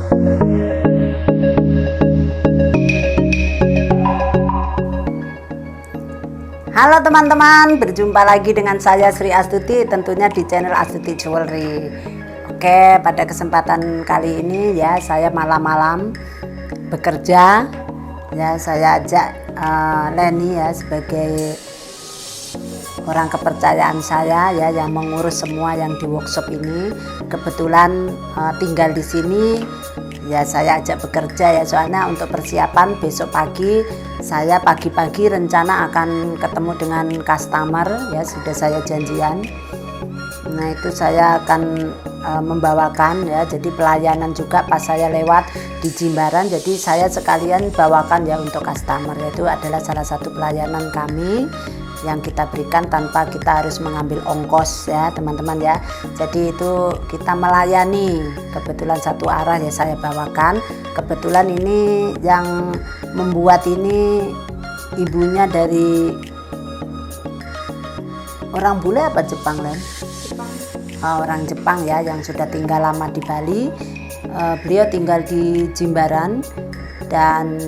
Halo teman-teman, berjumpa lagi dengan saya Sri Astuti, tentunya di channel Astuti Jewelry. Oke, pada kesempatan kali ini ya saya malam-malam bekerja. Ya, saya ajak Leni ya sebagai orang kepercayaan saya ya yang mengurus semua yang di workshop ini. Kebetulan tinggal di sini. Ya, saya ajak bekerja ya, soalnya untuk persiapan besok pagi saya pagi-pagi rencana akan ketemu dengan customer ya, sudah saya janjian. Nah, itu saya akan membawakan ya, jadi pelayanan juga pas saya lewat di Jimbaran, jadi saya sekalian bawakan ya untuk customer. Itu adalah salah satu pelayanan kami yang kita berikan tanpa kita harus mengambil ongkos ya teman-teman ya. Jadi itu kita melayani, kebetulan satu arah ya saya bawakan. Kebetulan ini yang membuat ini ibunya dari orang bule apa Jepang, Len? Jepang. Orang Jepang ya yang sudah tinggal lama di Bali. Beliau tinggal di Jimbaran dan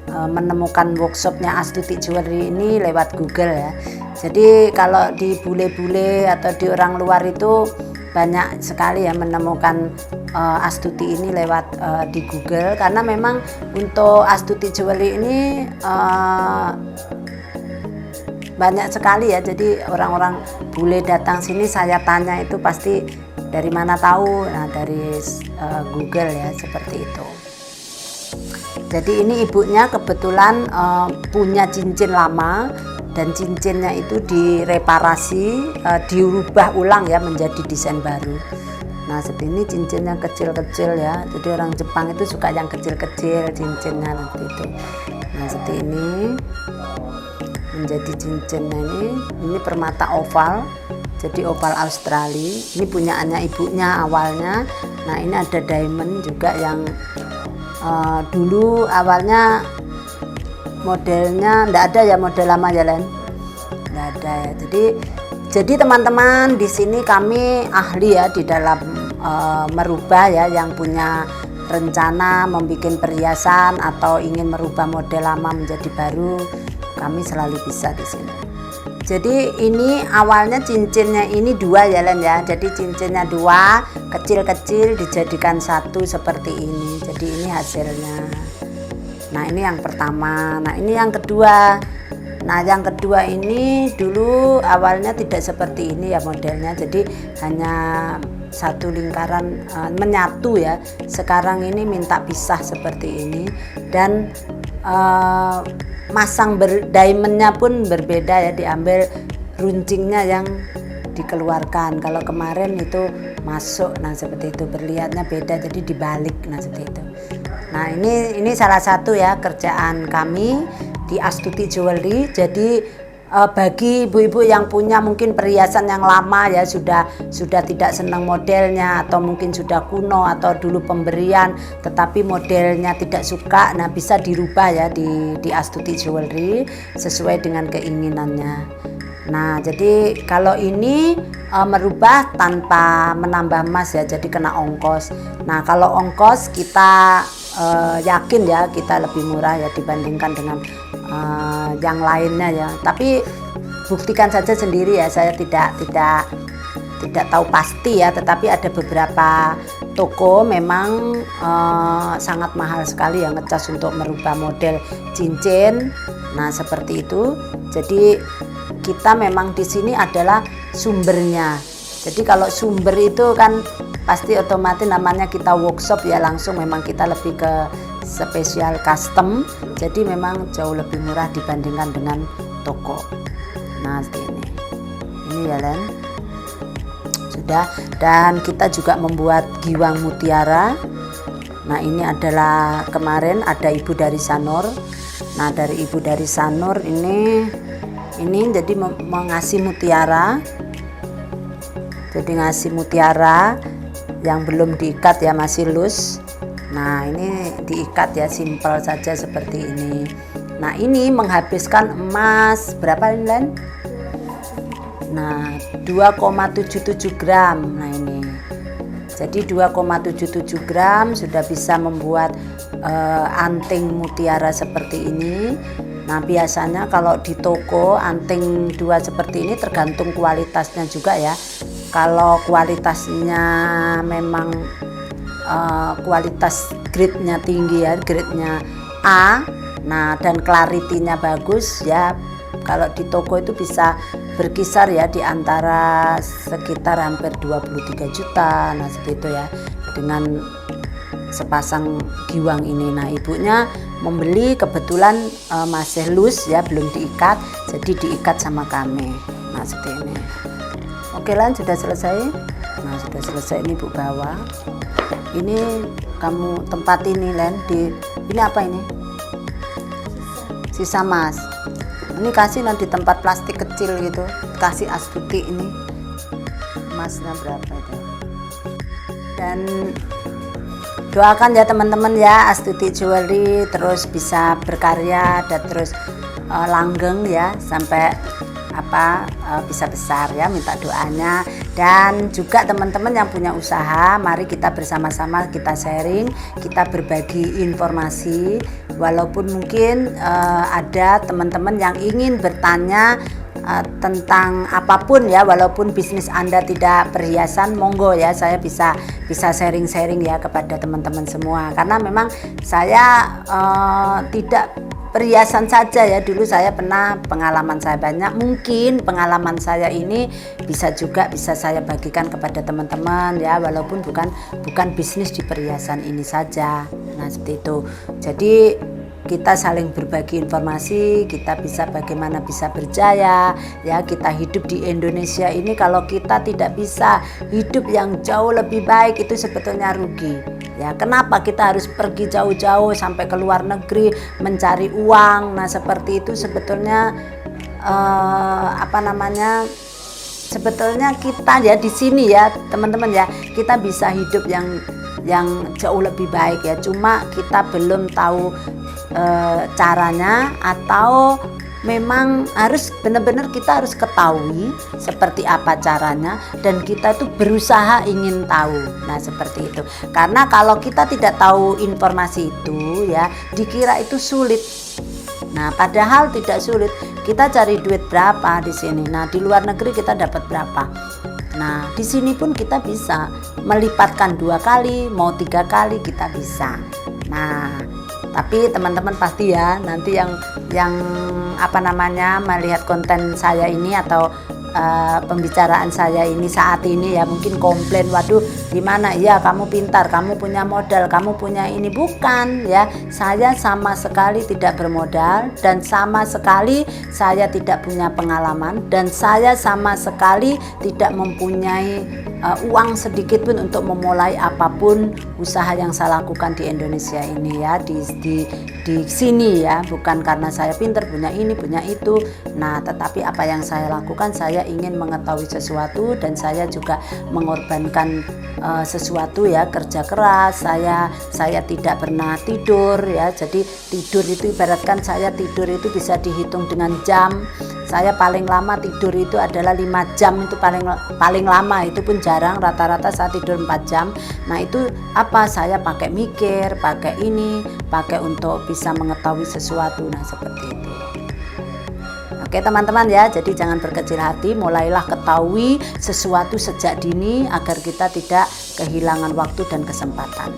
menemukan workshopnya Astuti Jewelry ini lewat Google ya. Jadi kalau di bule-bule atau di orang luar itu banyak sekali ya menemukan Astuti ini lewat di Google, karena memang untuk Astuti Jewelry ini banyak sekali ya. Jadi orang-orang bule datang sini saya tanya itu pasti dari mana tahu, nah dari Google ya, seperti itu. Jadi ini ibunya kebetulan punya cincin lama dan cincinnya itu direparasi, dirubah ulang ya menjadi desain baru. Nah, seperti ini cincinnya kecil-kecil ya. Jadi orang Jepang itu suka yang kecil-kecil cincinnya nanti itu. Nah, seperti ini menjadi cincinnya ini permata oval. Jadi oval Australia. Ini punyaannya ibunya awalnya. Nah, ini ada diamond juga yang dulu awalnya modelnya ndak ada ya, model lama ya Len, ndak ada ya. Jadi teman-teman di sini kami ahli ya di dalam merubah ya, yang punya rencana membuat perhiasan atau ingin merubah model lama menjadi baru, kami selalu bisa di sini. Jadi ini awalnya cincinnya ini dua ya Len ya. Jadi cincinnya dua, kecil-kecil dijadikan satu seperti ini. Jadi ini hasilnya. Nah, ini yang pertama. Nah, ini yang kedua. Nah, yang kedua ini dulu awalnya tidak seperti ini ya modelnya. Jadi hanya satu lingkaran menyatu ya. Sekarang ini minta pisah seperti ini, dan masang diamondnya pun berbeda ya, diambil runcingnya yang dikeluarkan. Kalau kemarin itu masuk, nah seperti itu, berlihatnya beda jadi dibalik, nah seperti itu. Nah, ini salah satu ya kerjaan kami di Astuti Jewelry. Jadi bagi ibu-ibu yang punya mungkin perhiasan yang lama ya, sudah tidak senang modelnya, atau mungkin sudah kuno atau dulu pemberian tetapi modelnya tidak suka, nah bisa dirubah ya di Astuti Jewelry sesuai dengan keinginannya. Nah, jadi kalau ini merubah tanpa menambah emas ya, jadi kena ongkos. Nah, kalau ongkos kita yakin ya kita lebih murah ya dibandingkan dengan yang lainnya ya. Tapi buktikan saja sendiri ya, saya tidak tahu pasti ya, tetapi ada beberapa toko memang sangat mahal sekali yang ngecas untuk merubah model cincin. Nah, seperti itu. Jadi kita memang di sini adalah sumbernya. Jadi kalau sumber itu kan pasti otomatis namanya kita workshop ya, langsung memang kita lebih ke spesial custom. Jadi memang jauh lebih murah dibandingkan dengan toko. Nah, seperti ini. Ini ya Len. Sudah, dan kita juga membuat giwang mutiara. Nah, ini adalah kemarin ada ibu dari Sanur. Nah, dari ibu dari Sanur ini jadi mengasih mutiara. Jadi ngasih mutiara yang belum diikat ya, masih loose. Nah, ini diikat ya, simple saja seperti ini. Nah, ini menghabiskan emas berapa ini Len? Nah, 2,77 gram. Nah, ini Jadi 2,77 gram sudah bisa membuat anting mutiara seperti ini. Nah biasanya kalau di toko anting 2 seperti ini tergantung kualitasnya juga ya. Kalau kualitasnya memang kualitas grade-nya tinggi ya, grade-nya A, nah dan clarity-nya bagus ya, kalau di toko itu bisa berkisar ya di antara sekitar hampir 23 juta, nah seperti itu ya, dengan sepasang giwang ini. Nah ibunya membeli kebetulan masih loose ya, belum diikat, jadi diikat sama kami. Nah seperti ini. Oke Lan, sudah selesai. Nah sudah selesai, ini Bu bawa. Ini kamu tempat ini Len, ini apa ini? Sisa mas. Ini kasih nanti tempat plastik kecil gitu, kasih Astuti ini. Masnya berapa itu? Dan doakan ya teman-teman ya, Astuti Jewelry terus bisa berkarya dan terus langgeng ya sampai bisa besar ya, minta doanya. Dan juga teman-teman yang punya usaha, mari kita bersama-sama kita sharing, kita berbagi informasi. Walaupun mungkin ada teman-teman yang ingin bertanya tentang apapun ya, walaupun bisnis Anda tidak perhiasan, monggo ya, saya bisa sharing-sharing ya kepada teman-teman semua. Karena memang saya tidak perhiasan saja ya, dulu saya pernah, pengalaman saya banyak, mungkin pengalaman saya ini bisa saya bagikan kepada teman-teman ya, walaupun bukan bisnis di perhiasan ini saja. Nah seperti itu, jadi kita saling berbagi informasi, kita bagaimana bisa berjaya ya. Kita hidup di Indonesia ini, kalau kita tidak bisa hidup yang jauh lebih baik, itu sebetulnya rugi ya. Kenapa kita harus pergi jauh-jauh sampai ke luar negeri mencari uang? Nah seperti itu sebetulnya sebetulnya kita ya di sini ya teman-teman ya, kita bisa hidup yang jauh lebih baik ya, cuma kita belum tahu caranya, atau memang harus benar-benar kita harus ketahui seperti apa caranya, dan kita tuh berusaha ingin tahu. Nah seperti itu, karena kalau kita tidak tahu informasi itu ya, dikira itu sulit. Nah padahal tidak sulit. Kita cari duit berapa di sini, nah di luar negeri kita dapat berapa. Nah di sini pun kita bisa melipatkan 2 kali, mau 3 kali kita bisa. Nah tapi teman-teman pasti ya nanti yang melihat konten saya ini atau pembicaraan saya ini saat ini ya, mungkin komplain, waduh gimana ya, kamu pintar, kamu punya modal, kamu punya ini. Bukan ya, saya sama sekali tidak bermodal, dan sama sekali saya tidak punya pengalaman, dan saya sama sekali tidak mempunyai uang sedikit pun untuk memulai apapun usaha yang saya lakukan di Indonesia ini ya, di sini ya. Bukan karena saya pintar punya ini punya itu. Nah tetapi apa yang saya lakukan, saya ingin mengetahui sesuatu, dan saya juga mengorbankan sesuatu ya, kerja keras. Saya tidak pernah tidur ya, jadi tidur itu ibaratkan saya tidur itu bisa dihitung dengan jam. Saya paling lama tidur itu adalah 5 jam, itu paling lama, itu pun jarang, rata-rata saya tidur 4 jam. Nah itu apa, saya pakai mikir, pakai untuk bisa mengetahui sesuatu. Nah seperti itu. Oke teman-teman ya, jadi jangan berkecil hati, mulailah ketahui sesuatu sejak dini agar kita tidak kehilangan waktu dan kesempatan.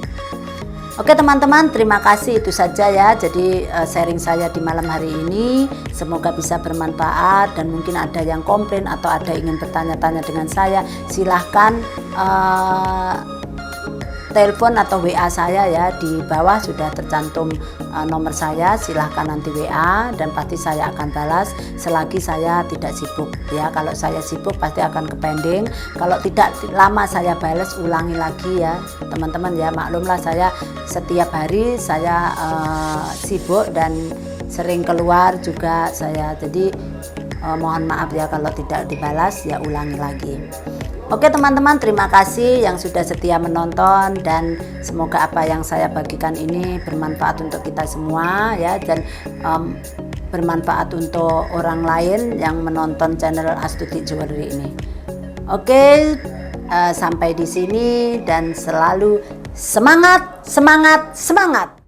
Oke teman-teman, terima kasih, itu saja ya. Jadi sharing saya di malam hari ini semoga bisa bermanfaat, dan mungkin ada yang komplain atau ada ingin bertanya-tanya dengan saya, silahkan telepon atau WA saya ya, di bawah sudah tercantum nomor saya. Silahkan nanti WA, dan pasti saya akan balas selagi saya tidak sibuk ya. Kalau saya sibuk pasti akan kepending, kalau tidak lama saya balas, ulangi lagi ya teman-teman ya. Maklumlah saya setiap hari saya sibuk dan sering keluar juga saya, jadi mohon maaf ya kalau tidak dibalas, ya ulangi lagi. Oke teman-teman, terima kasih yang sudah setia menonton, dan semoga apa yang saya bagikan ini bermanfaat untuk kita semua ya, dan bermanfaat untuk orang lain yang menonton channel Astuti Jewelry ini. Oke, sampai di sini dan selalu semangat, semangat, semangat.